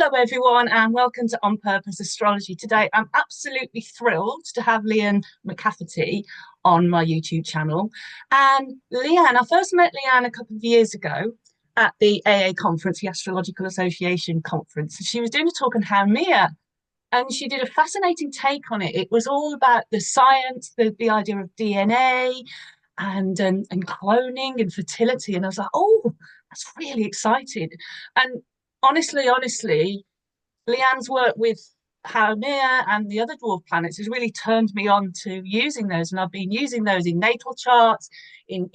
Hello everyone and welcome to On Purpose Astrology. Today I'm absolutely thrilled to have Lianne McCafferty on my YouTube channel. And Lianne, I first met Lianne a couple of years ago at the AA conference, the Astrological Association conference. She was doing a talk on Haumea and she did a fascinating take on it. It was all about the science, the idea of DNA and cloning and fertility. And I was like, oh, that's really exciting. And honestly, Lianne's work with Haumea and the other dwarf planets has really turned me on to using those, and I've been using those in natal charts, in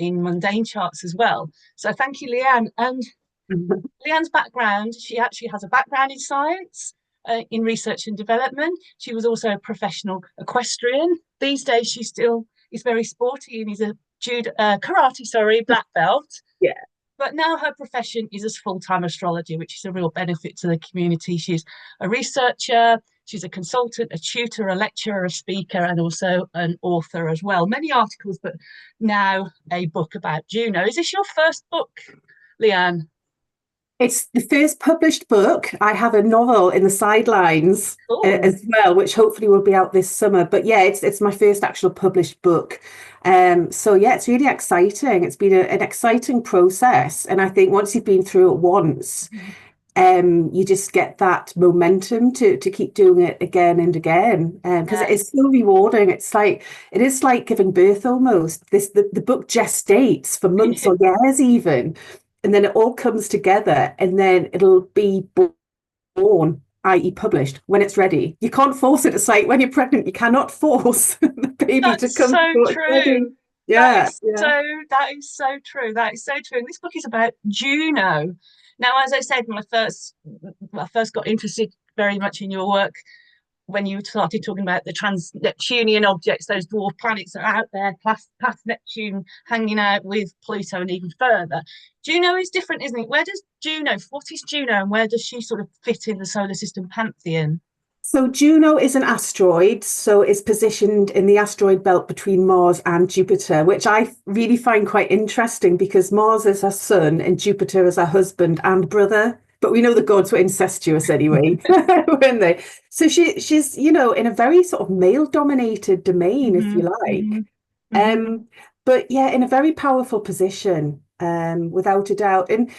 mundane charts as well. So thank you, Lianne. And Lianne's background, she actually has a background in science, in research and development. She was also a professional equestrian. These days, she still is very sporty and is a karate, black belt. Yeah. But now her profession is as full-time astrologer, which is a real benefit to the community. She's a researcher, she's a consultant, a tutor, a lecturer, a speaker, and also an author as well. Many articles, but now a book about Juno. Is this your first book, Lianne? It's the first published book. I have a novel in the sidelines as well, which hopefully will be out this summer. But yeah, it's my first actual published book. So yeah, it's really exciting. It's been an exciting process. And I think once you've been through it once, you just get that momentum to keep doing it again and again. Because it is so rewarding. It is like giving birth almost. The book gestates for months or years even. And then it all comes together and then it'll be born, i.e. published, when it's ready. You can't force it. It's like when you're pregnant, you cannot force the baby to come. So true. Yeah. That is so true. That is so true. And this book is about Juno. Now, as I said, I first got interested very much in your work when you started talking about the trans-Neptunian objects, those dwarf planets that are out there, past Neptune, hanging out with Pluto and even further. Juno is different, isn't it? What is Juno and where does she sort of fit in the solar system pantheon? So Juno is an asteroid, so it's positioned in the asteroid belt between Mars and Jupiter, which I really find quite interesting because Mars is her son and Jupiter is her husband and brother. But we know the gods were incestuous anyway, weren't they? So she's, in a very sort of male-dominated domain, if you like. But yeah, in a very powerful position, without a doubt. And,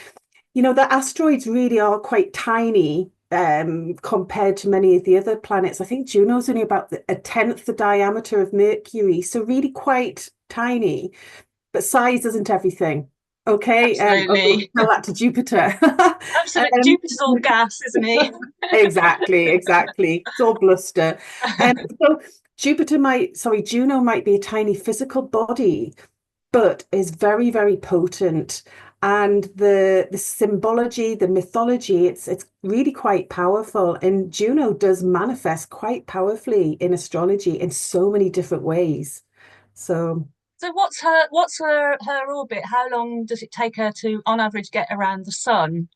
the asteroids really are quite tiny compared to many of the other planets. I think Juno's only about a tenth the diameter of Mercury, so really quite tiny. But size isn't everything. Okay, absolutely. Tell that to Jupiter. Absolutely, Jupiter's all gas, isn't he? Exactly. It's all bluster. So Juno might be a tiny physical body, but is very, very potent. And the symbology, the mythology, it's really quite powerful. And Juno does manifest quite powerfully in astrology in so many different ways. So what's her orbit? How long does it take her to, on average, get around the sun?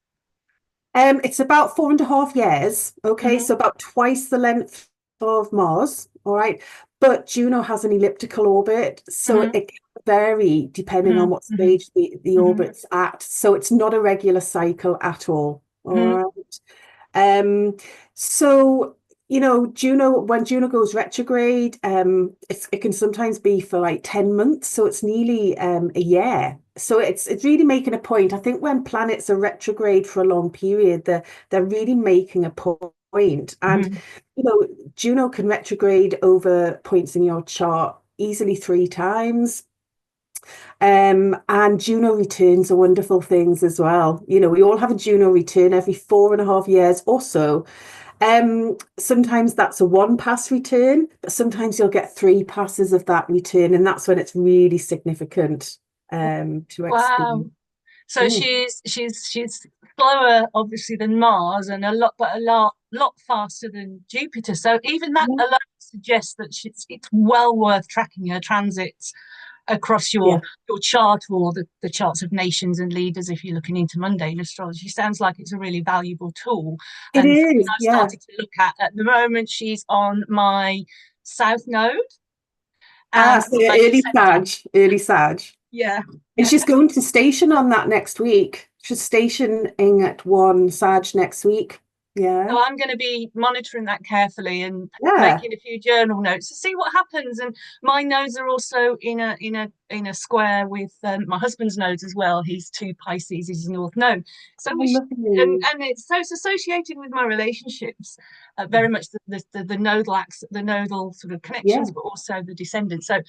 It's about 4.5 years. Okay, so about twice the length of Mars. All right, but Juno has an elliptical orbit, so it can vary depending on what stage the orbit's at. So it's not a regular cycle at all. All right. So Juno, when Juno goes retrograde, it can sometimes be for like 10 months, so it's nearly a year. So it's really making a point. I think when planets are retrograde for a long period, they're really making a point. And Juno can retrograde over points in your chart easily 3 times. And Juno returns are wonderful things as well. We all have a Juno return every 4.5 years or so. Sometimes that's a 1-pass return, but sometimes you'll get 3 passes of that return, and that's when it's really significant to experience. Wow. So she's slower, obviously, than Mars, and a lot faster than Jupiter. So even that alone suggests that it's well worth tracking her transits across your chart or the charts of nations and leaders if you're looking into mundane astrology. Sounds like it's a really valuable tool. It is, I've started to look at the moment, she's on my south node. So early Sag. Yeah. And she's going to station on that next week. She's stationing at 1 Sag next week. Yeah. So I'm going to be monitoring that carefully and Yeah. making a few journal notes to see what happens. And my nodes are also in a square with my husband's nodes as well. He's 2 Pisces, he's North Node. So Oh, we lovely. and it's associated with my relationships, very much the nodal the nodal sort of Yeah. connections, but also the descendants. So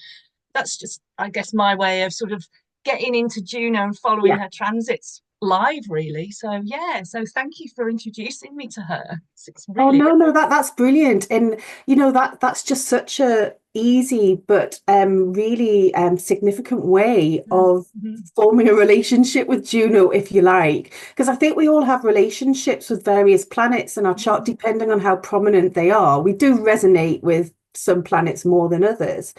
that's just, I guess, my way of sort of getting into Juno and following Yeah. her transits live, really. So yeah, so thank you for introducing me to her. It's Oh really, no, no, that's brilliant. And that's just such a easy but really significant way of mm-hmm. forming a relationship with Juno, if you like. Because I think we all have relationships with various planets in our chart, depending on how prominent they are. We do resonate with some planets more than others.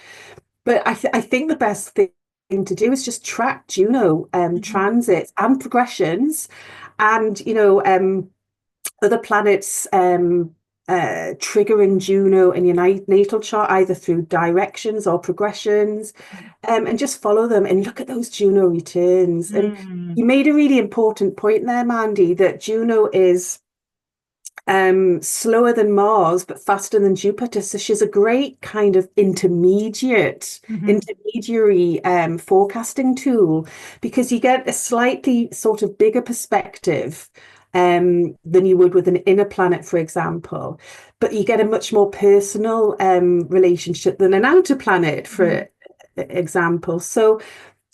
But I think the best thing to do is just track Juno transits and progressions, and other planets triggering Juno in your natal chart, either through directions or progressions, and just follow them and look at those Juno returns. And you made a really important point there, Mandy, that Juno is slower than Mars, but faster than Jupiter. So she's a great kind of intermediary forecasting tool, because you get a slightly sort of bigger perspective than you would with an inner planet, for example. But you get a much more personal relationship than an outer planet, for example. So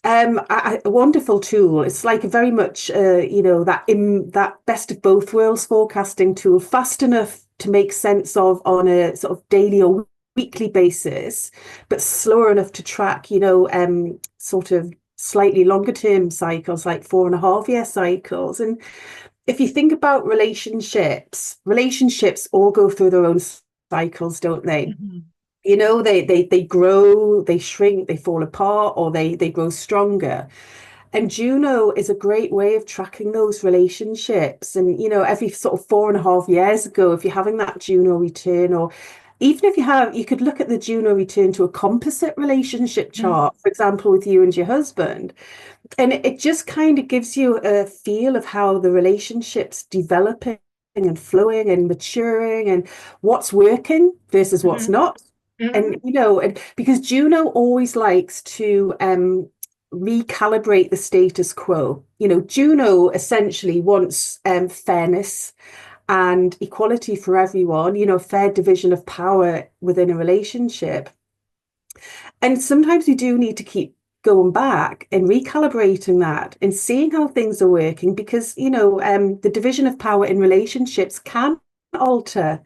a wonderful tool. It's like very much, that best of both worlds forecasting tool, fast enough to make sense of on a sort of daily or weekly basis, but slower enough to track, sort of slightly longer term cycles, like 4.5 year cycles. And if you think about relationships all go through their own cycles, don't they? They grow, they shrink, they fall apart, or they grow stronger. And Juno is a great way of tracking those relationships. And every sort of 4.5 years ago, if you're having that Juno return, or even if you could look at the Juno return to a composite relationship chart, for example, with you and your husband. And it just kind of gives you a feel of how the relationship's developing and flowing and maturing, and what's working versus what's not. And because Juno always likes to recalibrate the status quo. Juno essentially wants fairness and equality for everyone, fair division of power within a relationship. And sometimes we do need to keep going back and recalibrating that and seeing how things are working, because the division of power in relationships can alter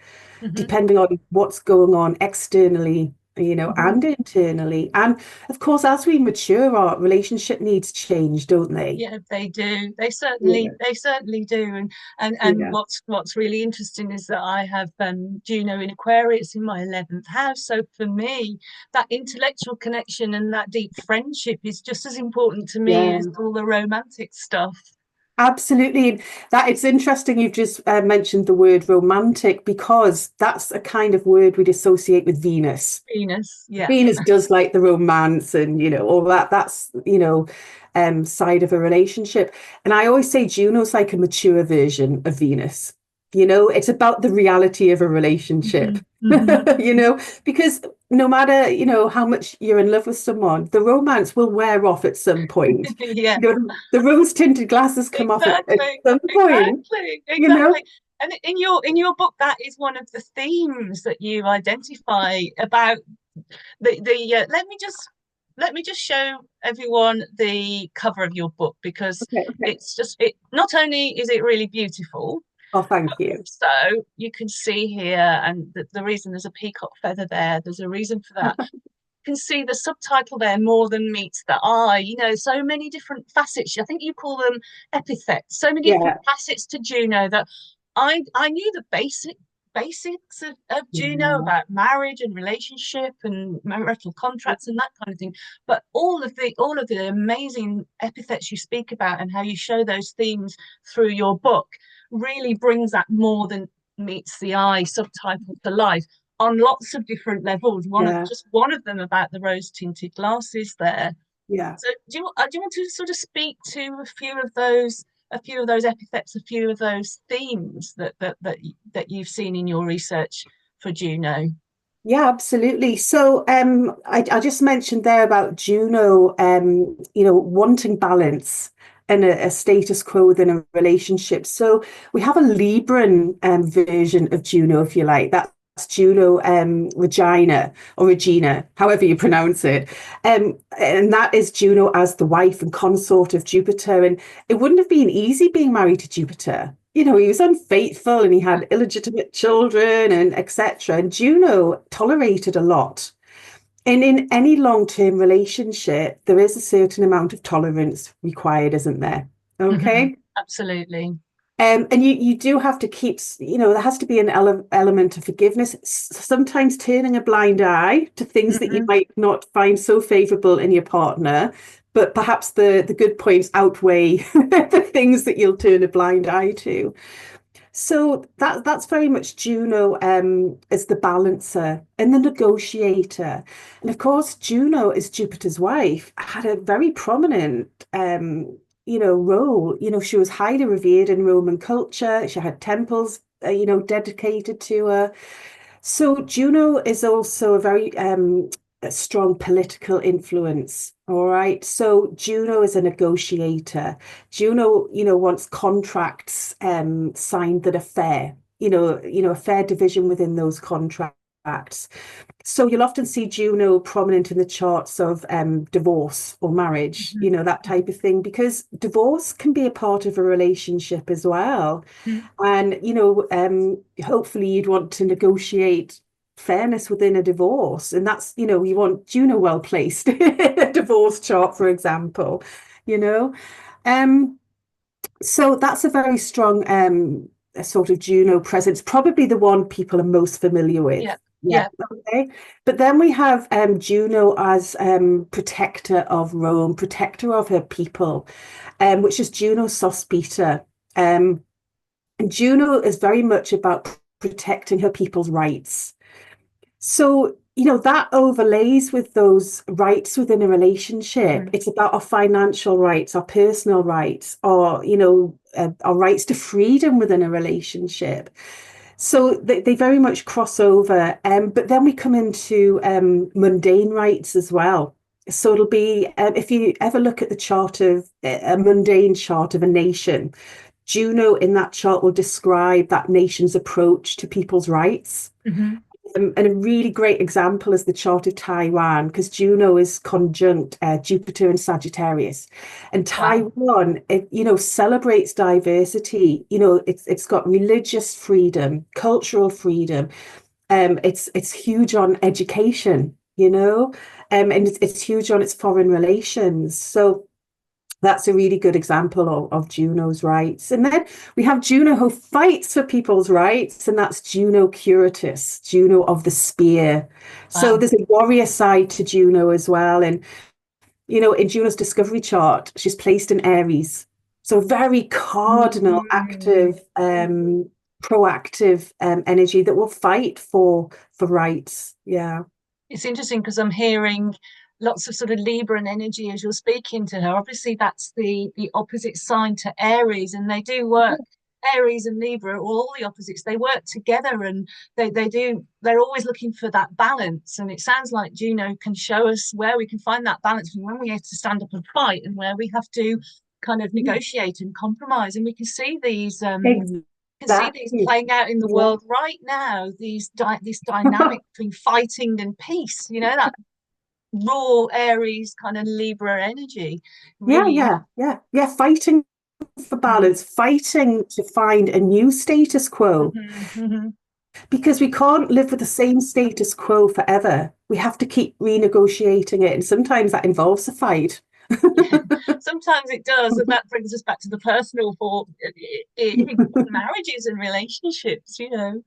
depending on what's going on externally, and internally. And of course, as we mature, our relationship needs change, don't they? Yeah, they do. They Yeah. certainly do. And Yeah. what's really interesting is that I have Juno in Aquarius in my 11th house. So for me, that intellectual connection and that deep friendship is just as important to me Yeah. as all the romantic stuff. Absolutely. That it's interesting you've just mentioned the word romantic, because that's a kind of word we'd associate with Venus. Venus, yeah. Venus does like the romance and all that. That's side of a relationship. And I always say Juno's like a mature version of Venus. It's about the reality of a relationship. Because no matter how much you're in love with someone, the romance will wear off at some point. Yeah. The rose-tinted glasses come off at some point. Exactly. And in your book, that is one of the themes that you identify about the let me just show everyone the cover of your book, because Okay. it not only is it really beautiful, Oh, thank you. so you can see here, and the reason there's a peacock feather there's a reason for that. You can see the subtitle there, more than meets the eye. So many different facets. I think you call them epithets. So many different facets to Juno that I knew the basics of Juno, about marriage and relationship and marital contracts and that kind of thing. But all of the amazing epithets you speak about and how you show those themes through your book really brings that more than meets the eye subtitle to life on lots of different levels. One of them about the rose tinted glasses there. Yeah. So do you want to sort of speak to a few of those a few of those epithets, a few of those themes that you've seen in your research for Juno? Yeah, absolutely. So I just mentioned there about Juno, wanting balance and a status quo within a relationship. So we have a Libran version of Juno, if you like. That's Juno Regina or Regina, however you pronounce it. And that is Juno as the wife and consort of Jupiter. And it wouldn't have been easy being married to Jupiter. He was unfaithful and he had illegitimate children and etc. And Juno tolerated a lot. And in any long-term relationship, there is a certain amount of tolerance required, isn't there? Okay. Absolutely. And you do have to keep, there has to be an element of forgiveness, sometimes turning a blind eye to things that you might not find so favorable in your partner, but perhaps the good points outweigh the things that you'll turn a blind eye to. So that's very much Juno as the balancer and the negotiator. And of course, Juno, as Jupiter's wife, had a very prominent role. She was highly revered in Roman culture. She had temples, dedicated to her. So Juno is also a very a strong political influence. All right. So Juno is a negotiator. Juno, wants contracts signed that are fair. A fair division within those contracts. So you'll often see Juno prominent in the charts of divorce or marriage, that type of thing, because divorce can be a part of a relationship as well. And, hopefully you'd want to negotiate fairness within a divorce. And that's, you want Juno well placed in a divorce chart, for example, So that's a very strong sort of Juno presence, probably the one people are most familiar with. Yeah. Okay. But then we have Juno as protector of Rome, protector of her people, which is Juno Sospita. And Juno is very much about protecting her people's rights. So, that overlays with those rights within a relationship. It's about our financial rights, our personal rights, or, our rights to freedom within a relationship. So they very much cross over. But then we come into mundane rights as well. So it'll be, if you ever look at the chart of a mundane chart of a nation, Juno in that chart will describe that nation's approach to people's rights. And a really great example is the chart of Taiwan, because Juno is conjunct Jupiter and Sagittarius. And Taiwan, it, celebrates diversity. It's got religious freedom, cultural freedom. It's huge on education, and it's huge on its foreign relations. So that's a really good example of Juno's rights. And then we have Juno who fights for people's rights, and that's Juno Curatus, Juno of the spear. So there's a warrior side to Juno as well. And, in Juno's discovery chart, she's placed in Aries. So very cardinal, active, proactive energy that will fight for rights. Yeah. It's interesting because I'm hearing lots of sort of Libran energy as you're speaking to her. Obviously, that's the opposite sign to Aries, and they do work. Aries and Libra, all the opposites, they work together, and they're always looking for that balance. And it sounds like Juno can show us where we can find that balance from when we have to stand up and fight, and where we have to kind of negotiate and compromise. And we can see these see these playing out in the world right now, this dynamic between fighting and peace, that raw Aries kind of Libra energy. Really. Yeah, fighting for balance, fighting to find a new status quo, because we can't live with the same status quo forever. We have to keep renegotiating it, and sometimes that involves a fight. Sometimes it does, and that brings us back to the personal for marriages and relationships. Totally.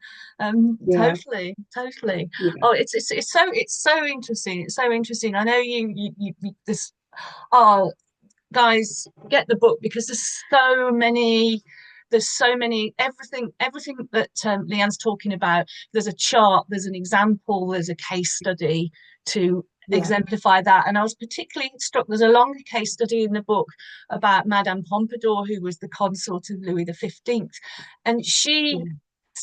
Yeah. Oh, it's so interesting. It's so interesting. I know you this. Guys, get the book, because there's so many everything that Lianne's talking about. There's a chart, there's an example, there's a case study to Yeah. exemplify that. And I was particularly struck, there's a longer case study in the book about Madame Pompadour, who was the consort of Louis XV. And she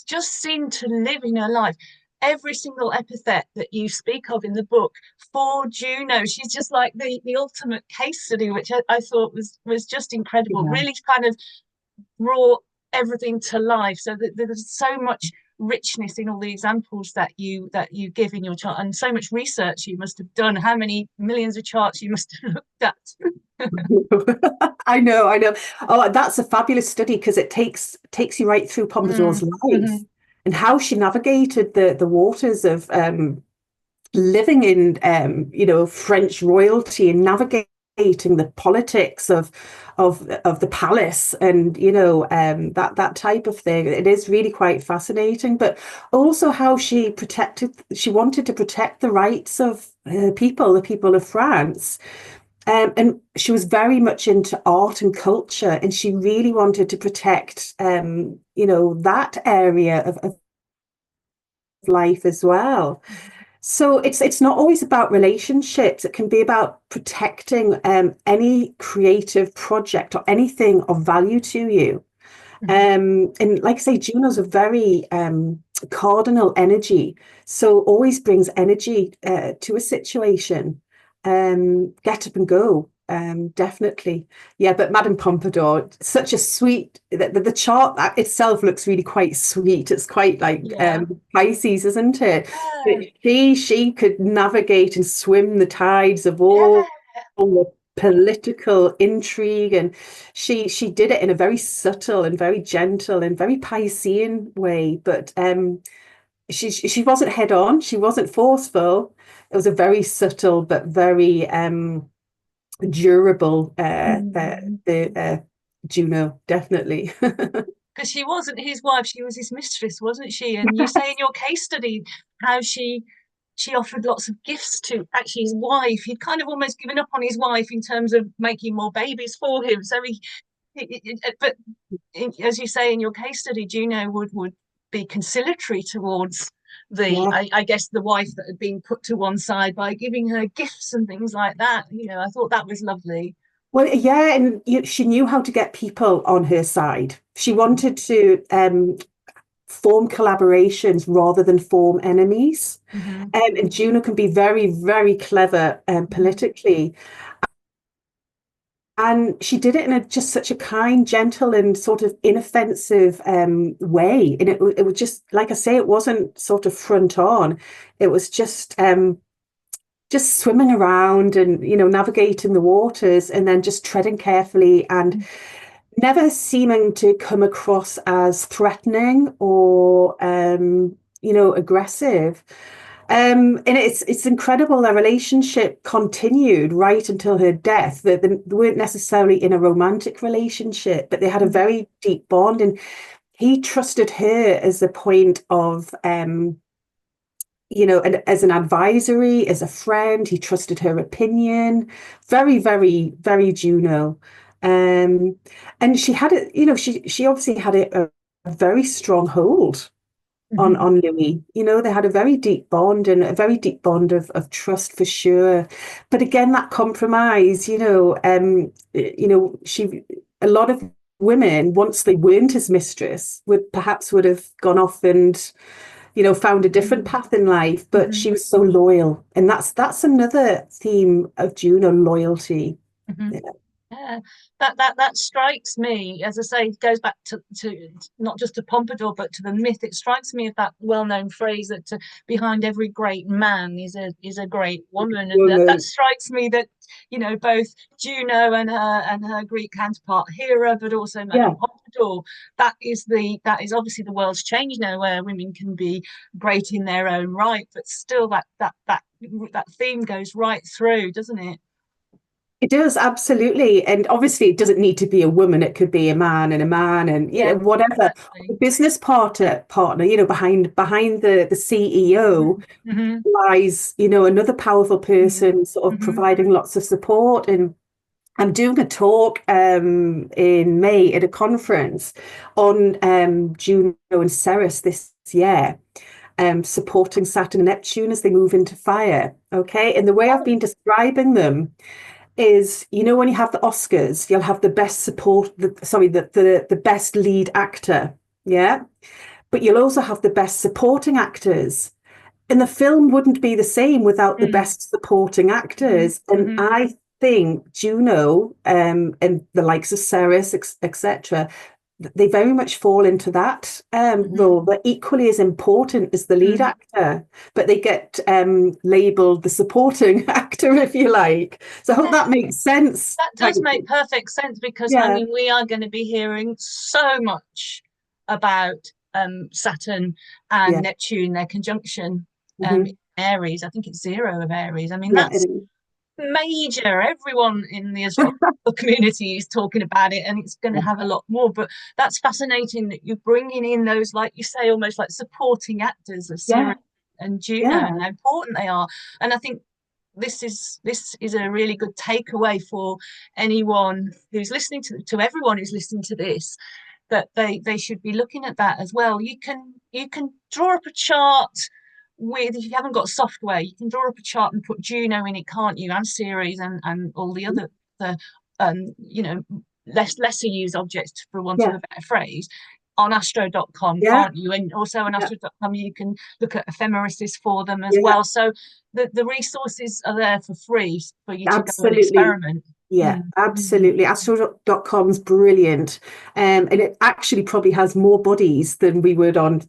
just seemed to live in her life every single epithet that you speak of in the book for Juno. She's just like the ultimate case study, which I thought was just incredible. Yeah. Really kind of brought everything to life. So that there's so much richness in all the examples that you give in your chart, and so much research you must have done. How many millions of charts you must have looked at. I know. Oh, that's a fabulous study because it takes you right through Pompadour's life and how she navigated the waters of living in French royalty and navigating the politics of the palace and that type of thing. It is really quite fascinating, but also how she wanted to protect the rights of the people of France. And she was very much into art and culture, and she really wanted to protect that area of life as well. So it's not always about relationships. It can be about protecting any creative project or anything of value to you. And like I say, Juno's a very cardinal energy, so always brings energy to a situation. Get up and go. Definitely. Yeah, but Madame Pompadour, such a sweet, the chart itself looks really quite sweet. It's quite like Pisces, isn't it? But she could navigate and swim the tides of all the political intrigue, and she did it in a very subtle and very gentle and very Piscean way. But she wasn't head on, she wasn't forceful. It was a very subtle but very durable Juno, definitely. Because she wasn't his wife, she was his mistress, wasn't she? And you say in your case study how she offered lots of gifts to actually his wife. He'd kind of almost given up on his wife in terms of making more babies for him. So but as you say in your case study, Juno would be conciliatory towards I guess the wife that had been put to one side by giving her gifts and things like that. I thought that was lovely. Well, yeah, and she knew how to get people on her side. She wanted to form collaborations rather than form enemies. And Juno can be very, very clever politically. And she did it in just such a kind, gentle, and sort of inoffensive way. And it was just, like I say, it wasn't sort of front on. It was just swimming around and navigating the waters, and then just treading carefully and never seeming to come across as threatening or aggressive. And it's incredible. Their relationship continued right until her death. They weren't necessarily in a romantic relationship, but they had a very deep bond, and he trusted her as a point of and as an advisory, as a friend. He trusted her opinion. Very, very, very Juno. And she had it, she obviously had a very strong hold on Louis. They had a very deep bond, and a very deep bond of trust for sure. But again, that compromise, a lot of women, once they weren't his mistress, would have gone off and found a different path in life, but she was so loyal. And that's another theme of Juno, loyalty. Yeah, that strikes me. As I say, it goes back to not just to Pompadour, but to the myth. It strikes me of that well-known phrase that behind every great man is a great woman, and that strikes me that both Juno and her Greek counterpart Hera, but also Madame Pompadour. That is obviously the world's changed now, where women can be great in their own right, but still that theme goes right through, doesn't it? It does, absolutely. And obviously it doesn't need to be a woman. It could be a man and whatever. Exactly. The business partner, behind the CEO lies, another powerful person sort of providing lots of support. And I'm doing a talk in May at a conference on Juno and Ceres this year. supporting Saturn and Neptune as they move into fire. Okay, and the way I've been describing them is, you know, when you have the Oscars, you'll have the best the best lead actor, yeah, but you'll also have the best supporting actors. And the film wouldn't be the same without the best supporting actors. And I think Juno and the likes of Ceres, etc., they very much fall into that role. They're equally as important as the lead actor, but they get labeled the supporting actor, if you like. So I hope that makes sense. That does make perfect sense, because I mean, we are going to be hearing so much about Saturn and Neptune, their conjunction. Aries, I think it's 0 of Aries. I mean, that's major. Everyone in the astrological community is talking about it, and it's going to have a lot more. But that's fascinating that you're bringing in those, like you say, almost like supporting actors of Sirius and Juno, and how important they are. And I think this is a really good takeaway for anyone who's listening to everyone who's listening to this, that they should be looking at that as well. You can draw up a chart with, if you haven't got software, you can draw up a chart and put Juno in it, can't you, and Ceres and all the other you know, lesser used objects, for want of a better phrase, on astro.com, can't you? And also on astro.com you can look at ephemeris for them as well. So the resources are there for free for you to go and experiment. Absolutely. Astro.com's brilliant. And it actually probably has more bodies than we would on,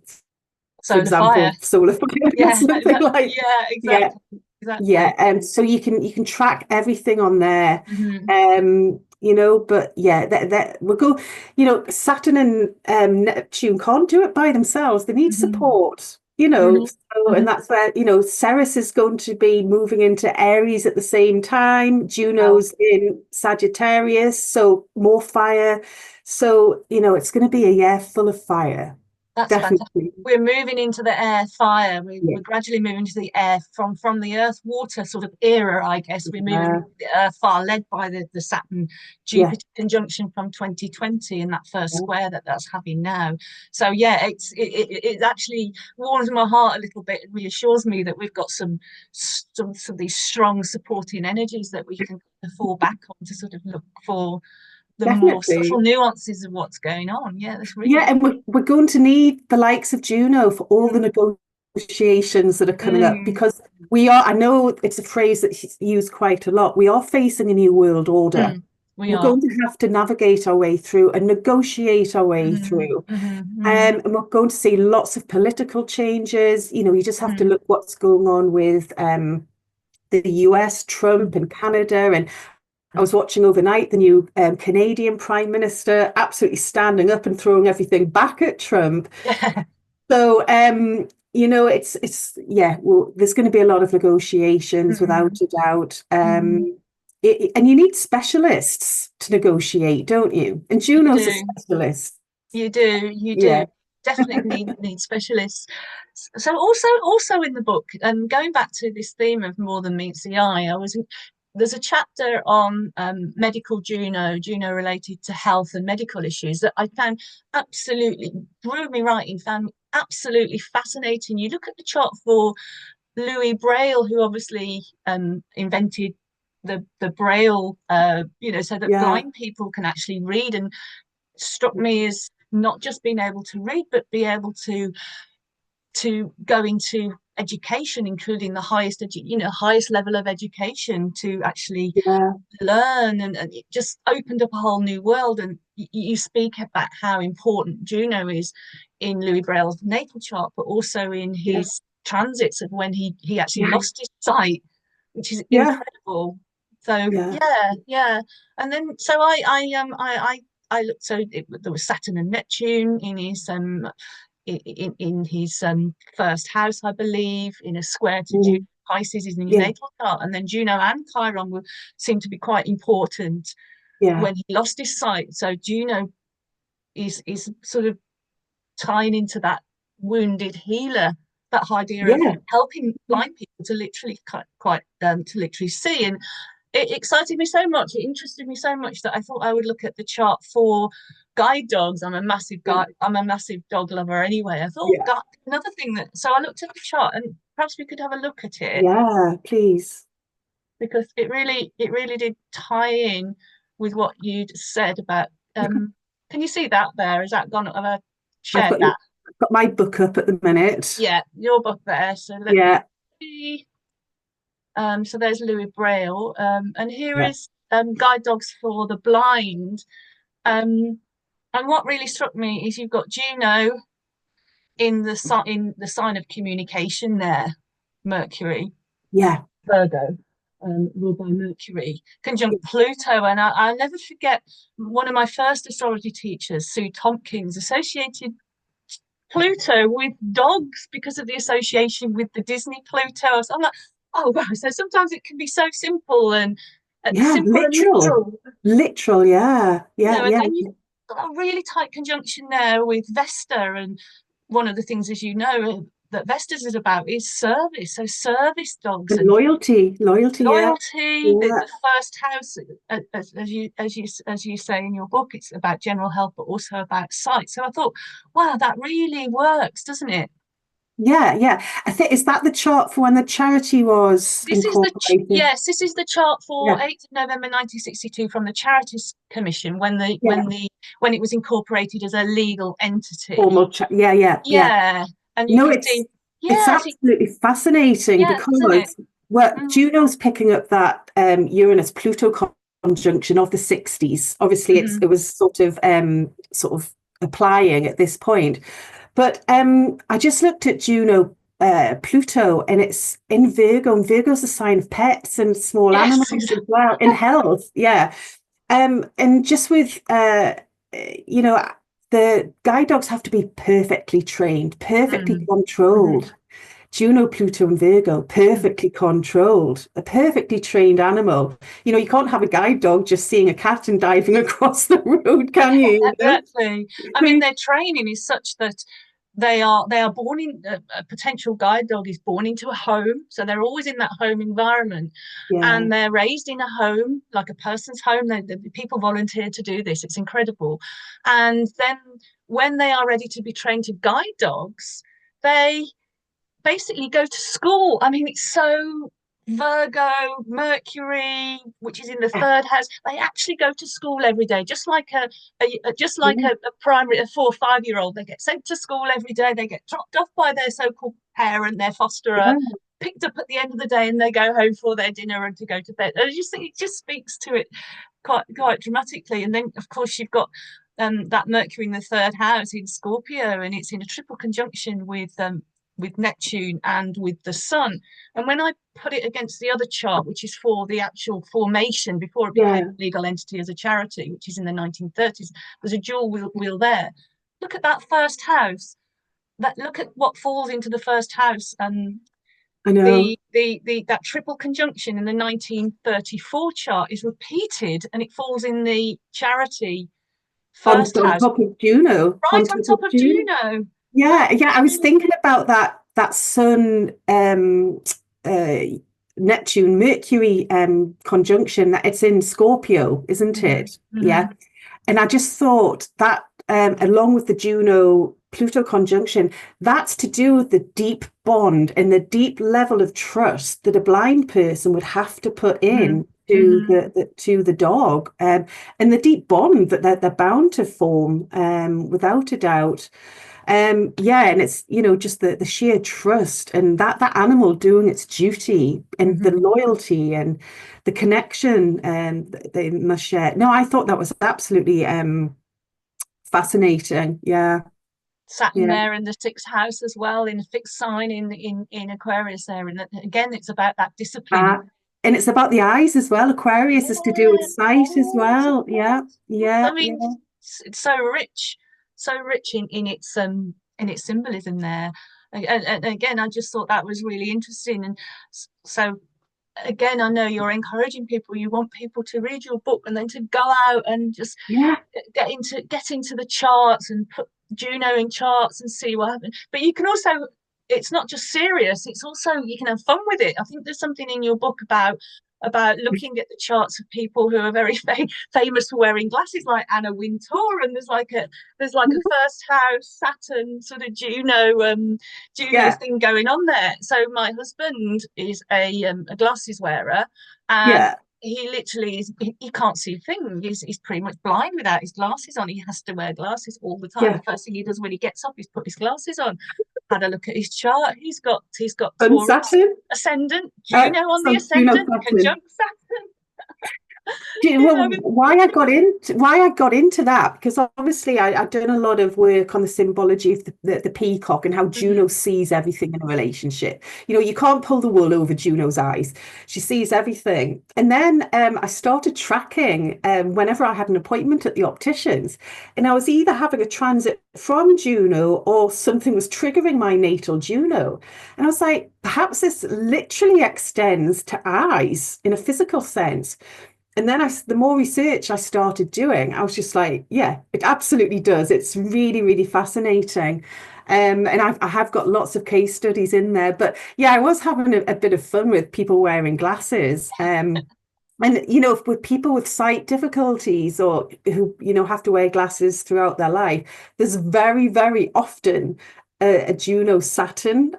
for example, solar fire, something like exactly. So you can track everything on there. You know, but we'll go, you know, Saturn and Neptune can't do it by themselves. They need support, you know. So, and that's where, you know, Ceres is going to be moving into Aries at the same time. Juno's in Sagittarius, so more fire. So, you know, it's going to be a year full of fire. That's fantastic. We're moving into the air fire. We're gradually moving to the air from the earth water sort of era, I guess. We're moving into the earth fire, led by the Saturn Jupiter conjunction from 2020 and that first square that's having now. So it actually warms my heart a little bit. It reassures me that we've got some of these strong supporting energies that we can fall back on to sort of look for the more subtle nuances of what's going on. That's really and we're going to need the likes of Juno for all the negotiations that are coming up, because we are, I know it's a phrase that's used quite a lot, we are facing a new world order. We're going to have to navigate our way through and negotiate our way through. And we're going to see lots of political changes. You know, you just have to look what's going on with the US, Trump and Canada. And I was watching overnight the new Canadian Prime Minister absolutely standing up and throwing everything back at Trump. So, you know, well, there's going to be a lot of negotiations without a doubt. And you need specialists to negotiate, don't you? And Juno's a specialist. You do. Definitely need specialists. So also in the book, and going back to this theme of more than meets the eye, there's a chapter on medical Juno related to health and medical issues that I found absolutely, drew me right in, found absolutely fascinating. You look at the chart for Louis Braille, who obviously invented the Braille, you know, so that blind people can actually read, and struck me as not just being able to read, but be able to go into education, including the highest level of education, to actually learn, and it just opened up a whole new world. And you speak about how important Juno is in Louis Braille's natal chart, but also in his transits of when he actually lost his sight, which is incredible. So and then so I looked, so there was Saturn and Neptune in his in his first house, I believe, in a square to Juno. Pisces is in his natal chart, and then Juno and Chiron seem to be quite important when he lost his sight. So Juno is sort of tying into that wounded healer, that idea of helping blind people to literally to literally see. And it excited me so much, it interested me so much that I thought I would look at the chart for guide dogs. I'm a massive dog lover anyway. I thought, Yeah. God, another thing that, so I looked at the chart, and perhaps we could have a look at it, Yeah, please. because it really did tie in with what you'd said about can you see that there? Has that gone? Have I I've shared got that? I've got my book up at the minute. Yeah, your book there. So let me Yeah, see. So there's Louis Braille. And here yeah, is Guide Dogs for the Blind. And what really struck me is you've got Juno in the sign of communication there, Mercury, yeah, Virgo, ruled by Mercury, conjunct Pluto. And I'll never forget one of my first astrology teachers, Sue Tompkins, associated Pluto with dogs because of the association with the Disney Pluto. So I'm like, oh wow. So sometimes it can be so simple and yeah. simple and literal, Literal. Yeah, yeah, and yeah, then you've got a really tight conjunction there with Vesta. And one of the things, as you know, that Vestas is about is service. So service dogs and and loyalty. Yeah, loyalty. The, yeah, the first house, as you say in your book, it's about general health, but also about sight. So I thought, wow, that really works, doesn't it? yeah, yeah. I think, is that the chart for when the charity was This is incorporated? this is the chart for Yeah, 8th of November 1962 from the Charities Commission when the yeah. when it was incorporated as a legal entity. Formal chat. Yeah, yeah, yeah. Yeah, and you No, can see, it's yeah, see, absolutely fascinating yeah, isn't it? because well, Mm, Juno's picking up that Uranus Pluto conjunction of the 60s. Obviously, mhm. it was sort of applying at this point. But I just looked at Juno Pluto, and it's in Virgo, and Virgo's a sign of pets and small Yes, animals as well in health. Yeah. And just with you know, the guide dogs have to be perfectly trained, perfectly mm, mhm, controlled. Juno, Pluto, and Virgo, mm. perfectly controlled, a perfectly trained animal. You can't have a guide dog just seeing a cat and diving across the road, can you? Exactly. I mean, their training is such that they are born in a potential guide dog is born into a home, so they're always in that home environment, Yeah, and they're raised in a home, like a person's home. The people volunteer to do this. It's incredible. And then when they are ready to be trained to guide dogs, they basically go to school. I mean, it's so Virgo, Mercury, which is in the yeah, third house. They actually go to school every day, just like just like yeah, a primary, a 4 or 5 year old. They get sent to school every day. They get dropped off by their so-called parent, their fosterer, yeah. picked up at the end of the day, and they go home for their dinner and to go to bed. I just think it just speaks to it quite dramatically. And then, of course, you've got that Mercury in the third house in Scorpio, and it's in a triple conjunction with Neptune and with the Sun. And when I put it against the other chart, which is for the actual formation before it became Yeah. a legal entity as a charity, which is in the 1930s, there's a dual wheel there. Look at that first house. Look at what falls into the first house. I know. That triple conjunction in the 1934 chart is repeated, and it falls in the charity first On house, top of Juno, right on on top top of of Juno. Juno. Yeah, yeah. I was Mm, thinking about that Sun uh Neptune Mercury conjunction that it's in Scorpio, isn't mhm, it? Yeah. mhm, And I just thought that along with the Juno Pluto conjunction, that's to do with the deep bond and the deep level of trust that a blind person would have to put mhm, in to mhm, the dog, and the deep bond that they're bound to form, without a doubt. Yeah, and it's, just the sheer trust and that animal doing its duty and the mhm. loyalty and the connection they must share. No, I thought that was absolutely fascinating. Yeah, Saturn yeah. there in the sixth house as well, in a fixed sign in Aquarius there. And again, it's about that discipline. Uh, and it's about the eyes as well. Aquarius is to do with Yeah, sight as well. Yeah, I yeah, mean, yeah. it's so rich in its symbolism there. And again, I just thought that was really interesting. And so again, I know you're encouraging people. You want people to read your book and then to go out and just Yeah, get into the charts and put Juno in charts and see what happens. But you can also, it's not just serious, it's also, you can have fun with it. I think there's something in your book about about looking at the charts of people who are very famous for wearing glasses, like Anna Wintour, and there's like a first house Saturn sort of Juno thing going on there. So my husband is a glasses wearer, and he literally he can't see a thing. He's pretty much blind without his glasses on. He has to wear glasses all the time. The first thing he does when he gets up is put his glasses on. Had a look at his chart. He's got Taurus ascendant, Juno on the ascendant, conjunct Saturn. Well, why I got into that, because obviously I've done a lot of work on the symbology of the peacock and how Juno sees everything in a relationship. You can't pull the wool over Juno's eyes. She sees everything. And then I started tracking whenever I had an appointment at the opticians, and I was either having a transit from Juno or something was triggering my natal Juno. And I was like, perhaps this literally extends to eyes in a physical sense. And then the more research I started doing, I was just like, yeah, it absolutely does. It's really, really fascinating. And I have got lots of case studies in there. But yeah, I was having a bit of fun with people wearing glasses. And, with people with sight difficulties or who, have to wear glasses throughout their life, there's very, very often a Juno Saturn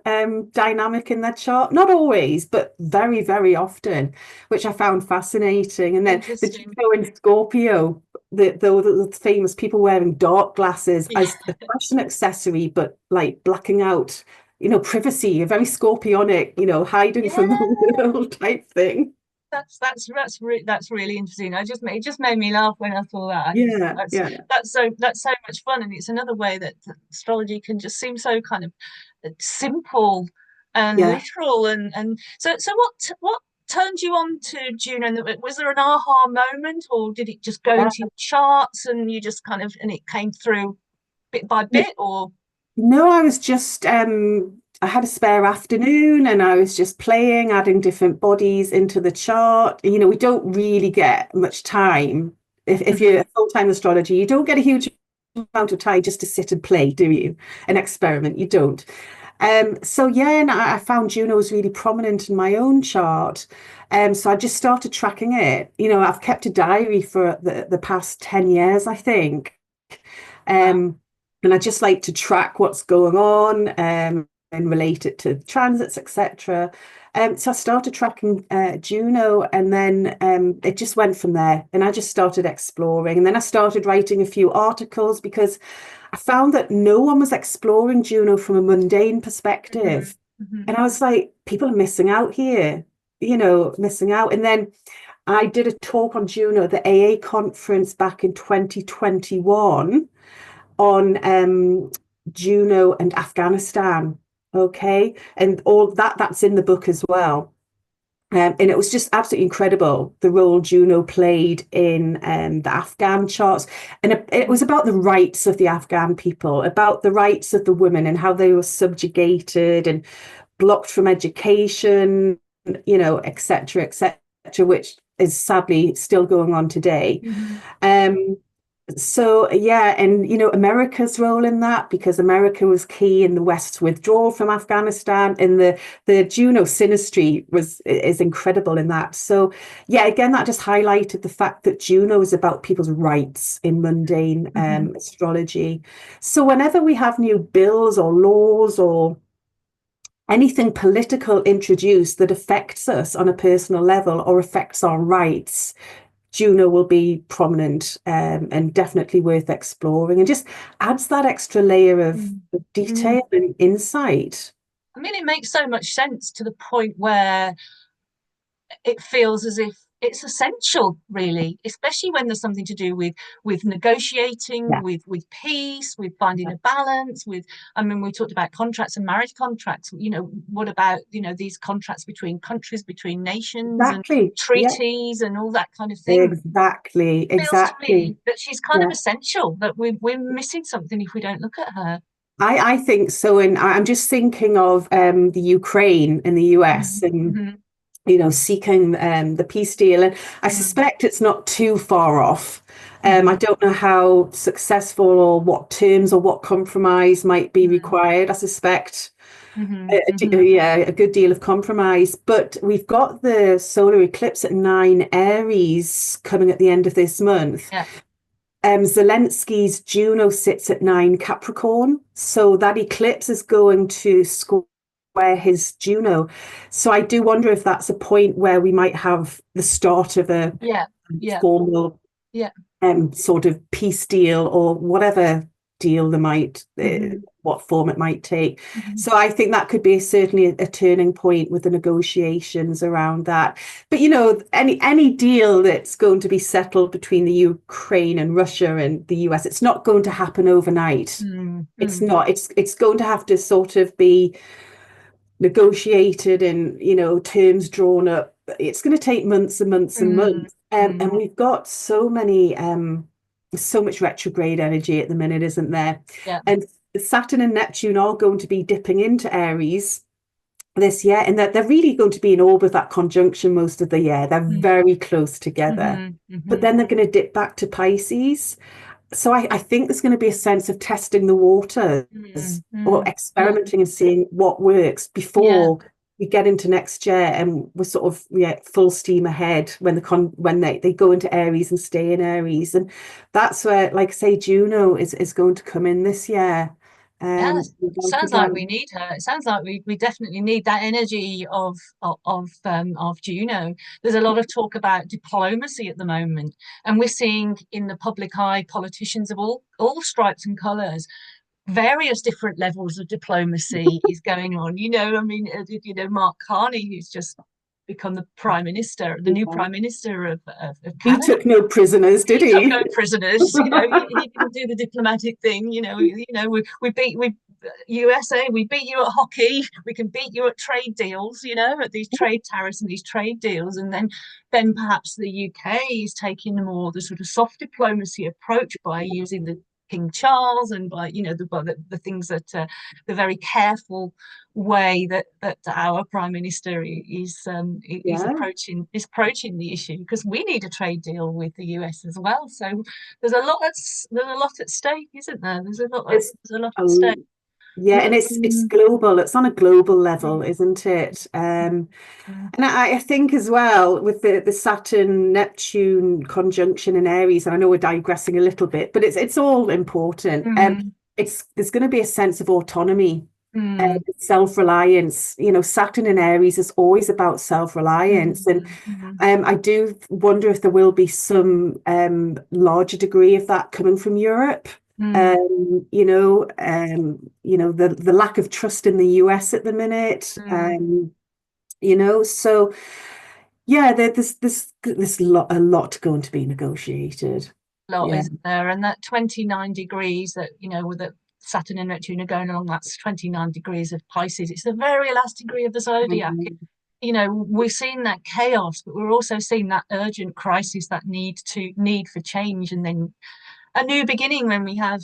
dynamic in their chart. Not always, but very, very often, which I found fascinating. And then the Juno in Scorpio, the famous people wearing dark glasses as a fashion accessory, but like blacking out, privacy, a very scorpionic, hiding from the world type thing. That's really interesting. It just made me laugh when I saw that. That's so much fun, and it's another way that astrology can just seem so kind of simple and literal. And so what turned you on to Juno? Was there an aha moment, or did it just go into your charts and you just and it came through bit by bit? Or no, I was just I had a spare afternoon and I was just playing, adding different bodies into the chart. We don't really get much time. If you're a full-time astrologer, you don't get a huge amount of time just to sit and play, do you? An experiment, you don't. And I found Juno was really prominent in my own chart. So I just started tracking it. I've kept a diary for the past 10 years, I think. And I just like to track what's going on and relate it to transits, etc. So I started tracking Juno, and then it just went from there. And I just started exploring. And then I started writing a few articles because I found that no one was exploring Juno from a mundane perspective. And I was like, people are missing out here, missing out. And then I did a talk on Juno at the AA conference back in 2021 on Juno and Afghanistan. Okay, and all that's in the book as well. And it was just absolutely incredible, the role Juno played in the Afghan charts. And it was about the rights of the Afghan people, about the rights of the women and how they were subjugated and blocked from education, etc., etc., which is sadly still going on today. So and America's role in that, because America was key in the West's withdrawal from Afghanistan, and the Juno synastry is incredible in that. So again, that just highlighted the fact that Juno is about people's rights in mundane astrology. So whenever we have new bills or laws or anything political introduced that affects us on a personal level or affects our rights, Juno will be prominent and definitely worth exploring, and just adds that extra layer of detail and insight. I mean, it makes so much sense to the point where it feels as if it's essential, really, especially when there's something to do with negotiating, with peace, with finding a balance, we talked about contracts and marriage contracts. What about these contracts between countries, between nations, and treaties and all that kind of thing. Exactly. It feels to me that she's kind of essential, that we're missing something if we don't look at her. I think so, and I'm just thinking of the Ukraine and the US and seeking the peace deal. And I suspect it's not too far off. I don't know how successful or what terms or what compromise might be required. I suspect Yeah, a good deal of compromise. But we've got the solar eclipse at 9 Aries coming at the end of this month. Yeah. Zelensky's Juno sits at 9 Capricorn, so that eclipse is going to square his Juno. So I do wonder if that's a point where we might have the start of a formal sort of peace deal, or whatever deal there might, what form it might take. So I think that could be certainly a turning point with the negotiations around that. But any deal that's going to be settled between the Ukraine and Russia and the US, it's not going to happen overnight. It's not. It's going to have to sort of be negotiated and terms drawn up. It's going to take months and months and months. And we've got so much retrograde energy at the minute, isn't there? Yeah. And Saturn and Neptune are going to be dipping into Aries this year, and that they're really going to be in orbit, that conjunction, most of the year. They're very close together, but then they're going to dip back to Pisces. So I think there's going to be a sense of testing the waters, or experimenting and seeing what works before we get into next year, and we're sort of full steam ahead when they go into Aries and stay in Aries. And that's where, like I say, Juno is going to come in this year. It sounds like we need her. It sounds like we definitely need that energy of Juno. There's a lot of talk about diplomacy at the moment, and we're seeing in the public eye politicians of all stripes and colours. Various different levels of diplomacy is going on. I mean, Mark Carney, who's just become the prime minister, the new prime minister of Canada. He took no prisoners, did he? Took no prisoners. He didn't do the diplomatic thing. We beat USA. We beat you at hockey. We can beat you at trade deals. At these trade tariffs and these trade deals, and then perhaps the UK is taking more the sort of soft diplomacy approach by using the King Charles, and by the things that the very careful way that our Prime Minister is approaching the issue, because we need a trade deal with the US as well. So there's a lot at stake, isn't there? There's a lot at stake. Yeah, and it's global. It's on a global level, isn't it? And I think as well, with the Saturn Neptune conjunction in Aries, and I know we're digressing a little bit, but it's all important. There's going to be a sense of autonomy, self-reliance. Saturn in Aries is always about self-reliance, and I do wonder if there will be some larger degree of that coming from Europe. The lack of trust in the US at the minute. So there's a lot going to be negotiated. Isn't there? And that 29 degrees that with the Saturn and Neptune are going along, that's 29 degrees of Pisces. It's the very last degree of the zodiac. We're seeing that chaos, but we're also seeing that urgent crisis, that need for change, and then a new beginning when we have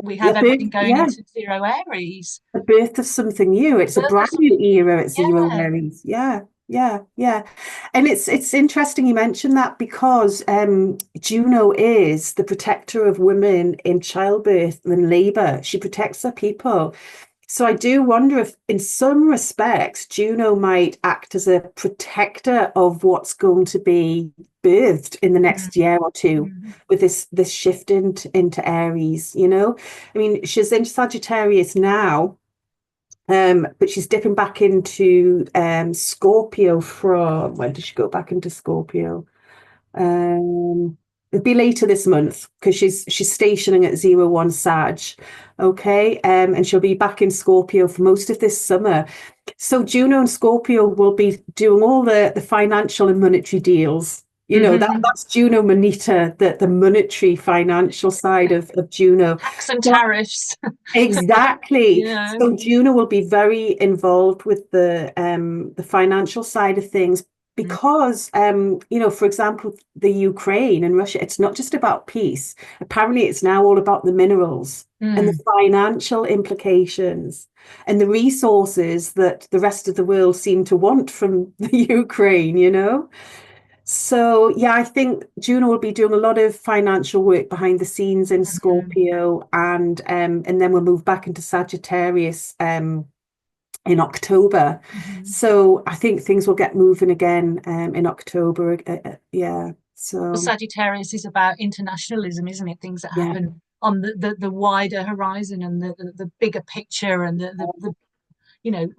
everything going into zero Aries. The birth of something new. It's a brand new era at zero Aries. Yeah. And it's interesting you mentioned that, because Juno is the protector of women in childbirth and labour. She protects her people. So I do wonder if, in some respects, Juno might act as a protector of what's going to be birthed in the next year or two, with this shift into Aries. I mean, she's in Sagittarius now, but she's dipping back into Scorpio. From when did she go back into Scorpio? It'll be later this month, because she's stationing at 01 Sag. Okay, and she'll be back in Scorpio for most of this summer. So Juno and Scorpio will be doing all the financial and monetary deals. That's Juno Moneta, the monetary financial side of Juno. Tax and tariffs. Exactly. So Juno will be very involved with the financial side of things, because for example, the Ukraine and Russia, it's not just about peace. Apparently it's now all about the minerals and the financial implications and the resources that the rest of the world seem to want from the Ukraine. So I think Juno will be doing a lot of financial work behind the scenes in Scorpio, and then we'll move back into Sagittarius in October. So I think things will get moving again in October. Yeah. Well, So Sagittarius is about internationalism, isn't it? Things that yeah, happen on the wider horizon and the bigger picture and the you know,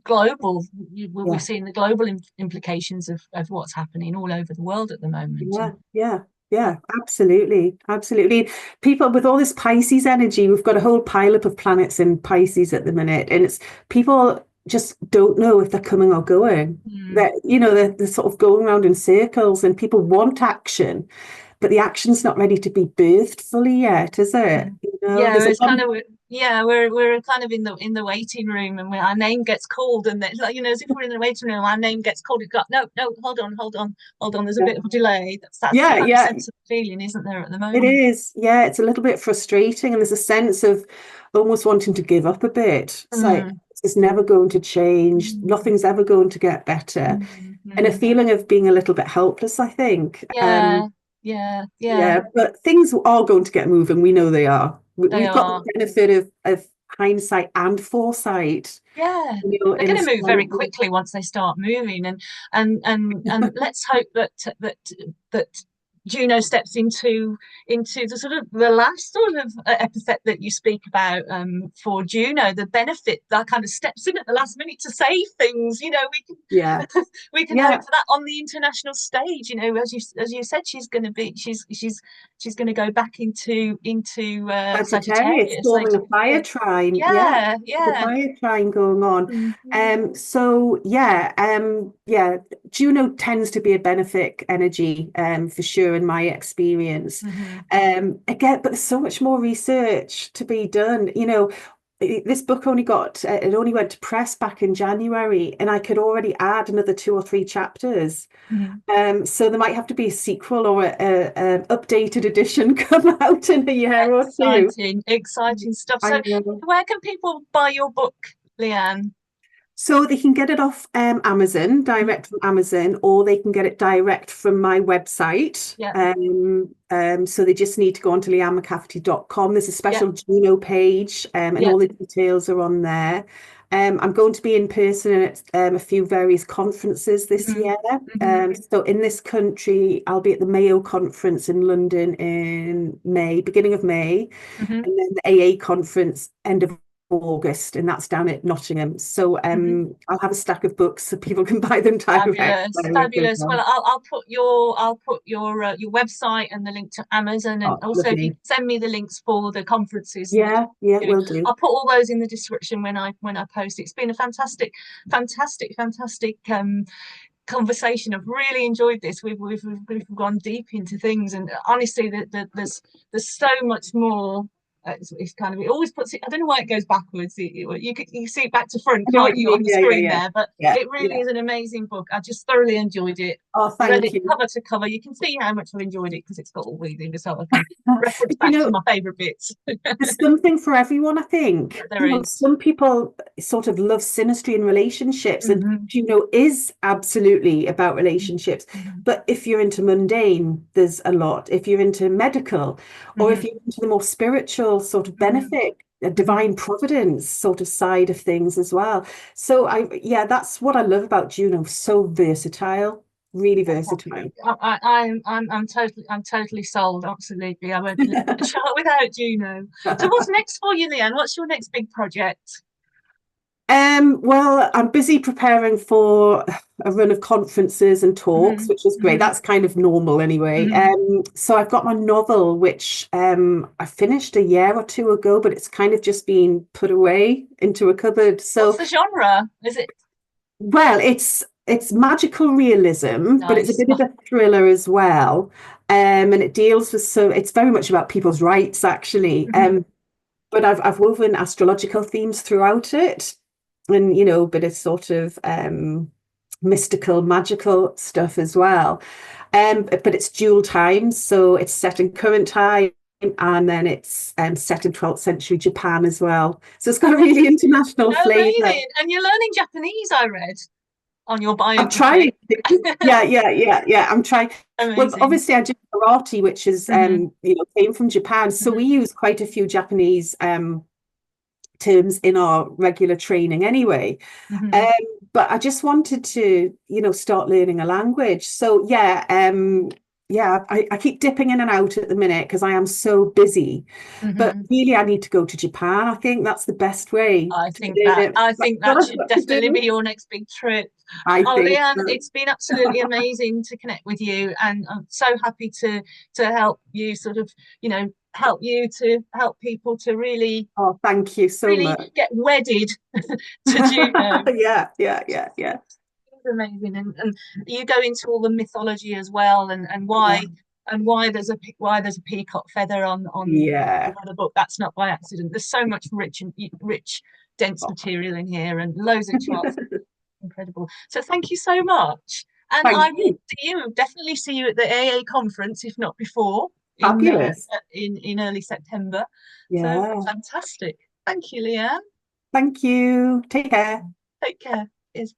global. We're yeah, seeing the global implications of what's happening all over the world at the moment. yeah, yeah. Yeah, absolutely. Absolutely. People with all this Pisces energy, we've got a whole pileup of planets in Pisces at the minute, and it's people just don't know if they're coming or going. That they're sort of going around in circles, and people want action, but the action's not ready to be birthed fully yet, is it? Yeah, There's a it's lot kind of, of we're kind of in the waiting room, and our name gets called, and it's like, as if we're in the waiting room, our name gets called. It's got no, hold on, hold on, hold on. There's a bit of a delay. That's the yeah, kind of yeah, sense of feeling, isn't there, at the it moment? is. Yeah, it's a little bit frustrating, and there's a sense of almost wanting to give up a bit. It's like Mm. it's never going to change. Mm. Nothing's ever going to get better, and a Mm. feeling of being a little bit helpless, I think. Yeah, yeah, yeah, Yeah, but things are going to get moving. We know they are. they We've got are. the benefit of hindsight and foresight, Yeah, they're in going to move very astrology. quickly once they start moving, and let's hope that that Juno steps into the sort of the last sort of epithet that you speak about for Juno, the benefit that kind of steps in at the last minute to save things. We Yeah, can we can hope yeah, for that on the international stage. As you said, she's going to go back into Sagittarius Sagittarius forming a later this fire year. trine. Yeah, Yeah, the yeah. fire trine going on. Mhm. So yeah, yeah, Juno tends to be a benefic energy, for sure in my experience. Mhm. Again, but there's so much more research to be done. This book it only went to press back in January, and I could already add another 2 or 3 chapters. Mhm. So there might have to be a sequel or a updated edition come out in a year or two. Exciting stuff. I So, know. where can people buy your book, Lianne? So they can get it off Amazon, Mhm. direct from Amazon, or they can get it direct from my website. Yeah, So they just need to go onto liannemccafferty.com. There's a yeah, special Juno page, and yeah. all the details are on there. I'm going to be in person at a few various conferences this Mhm. year. Mhm. So in this country, I'll be at the Mayo conference in London in May, beginning of May, Mhm. and then the AA conference end of August, and that's down at Nottingham. So Mhm. I'll have a stack of books so people can buy them direct. Fabulous, fabulous. Well, I'll put your website and the link to Amazon, and Oh, also if you lovely. can send me the links for the conferences that Yeah, yeah, you're doing, will do. I'll put all those in the description when I post. It's been a fantastic conversation. I've really enjoyed this. We've gone deep into things, and honestly, there's so much more. It's kind of, it always puts it. I don't know why it goes backwards. You see it back to front, I know can't what you you, on mean. the Yeah, yeah, screen yeah. there? But Yeah, it really yeah. is an amazing book. I just thoroughly enjoyed it. Oh, Read thank it you. cover to cover. You can see how much I've enjoyed it because it's got all reading, so I can reference But you back to know, my favourite bits. there's something for everyone, I think. There is. Some people sort of love synastry in relationships, and Mm-hmm. is absolutely about relationships. Mm-hmm. But if you're into mundane, there's a lot. If you're into medical, or Mm-hmm. if you're into the more spiritual sort of Mm-hmm. benefit, Mm-hmm. divine providence sort of side of things as well. So yeah, that's what I love about Juno. So versatile, really versatile. Fantastic. I'm totally sold. Absolutely. I won't live a shot without Juno. So what's next for you, Leanne? What's your next big project? Well, I'm busy preparing for a run of conferences and talks, Hmm. which is great. Hmm. That's kind of normal anyway. Hmm. So I've got my novel, which I finished a year or two ago, but it's kind of just been put away into a cupboard. What's So, the genre? Is it well, it's magical realism, but it's a nice? bit of a thriller as well. And it deals with it's very much about people's rights, actually. Mhm. But I've woven astrological themes throughout it, and but it's sort of mystical, magical stuff as well. But it's dual time, so it's set in current time, and then it's set in 12th century Japan as well. So it's got a really international flavor. Amazing. And you're learning Japanese, I read on your I'm trying biography. to. Yeah, yeah, yeah, yeah. I'm trying. Well, Amazing. obviously, I do karate, which is Hmm. came from Japan, so we Hmm. use quite a few Japanese terms in our regular training anyway. But I just wanted to, start learning a language. So yeah, I keep dipping in and out at the minute because I am so busy. But really, I need to go to Japan. I think that's the best way I to think learn it. that should What to definitely do. be your next big trip. I Oh, think Lianne, so. it's been absolutely amazing to connect with you, and I'm so happy to help you sort of, help you to help people to really, Oh, thank you so really much. get wedded to Juno. Yeah. It's amazing, and you go into all the mythology as well, and why. Yeah. And why there's a peacock feather on Yeah. the book. That's not by accident. There's so much rich dense Oh. material in here, and loads of charts. Incredible. So thank you so much. And Thank I will you. definitely see you at the AA conference, if not before, Fabulous. in early September. So Yeah. fantastic. Thank you, Lianne. Thank you. Take care. Take care. Cheers.